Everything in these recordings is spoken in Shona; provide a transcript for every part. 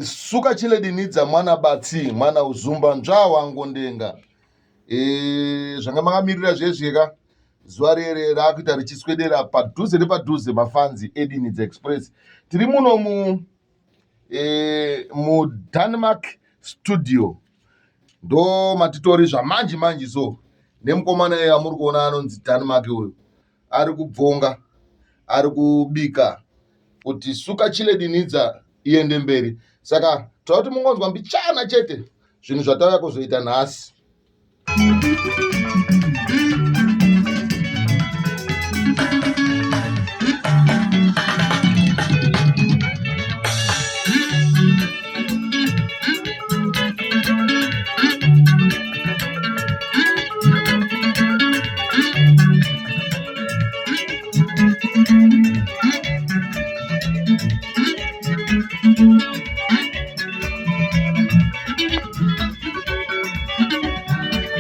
suka chile dinidza mwana batsi mwana uzumba nzvawa ngondenga zvanga makamirira zvezvika zuva rere rakuita richiswedera padhuze nepadhuze mafanzi eDinidza Express. Tiri muno muDenmark studio ndo matitori zvamanji manji so nemukomana yamuri kuona anonzi Denmark uyu ari kubvonga ari kubika kuti suka chile dinidza iende mberi. Saka tauti mungonzwa mbichana chete zvinhu zvatauya kuzoita nhasi.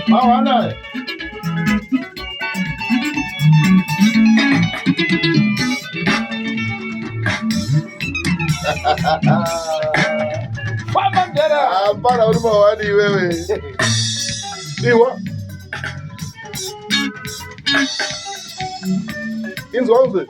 Mawana Mama ndera para uri mawani wewe. Iwa Inzwa unze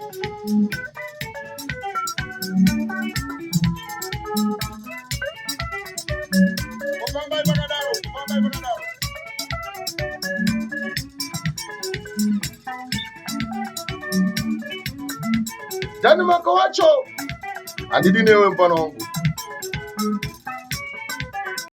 Denmark wacho handidi newe mpano wangu.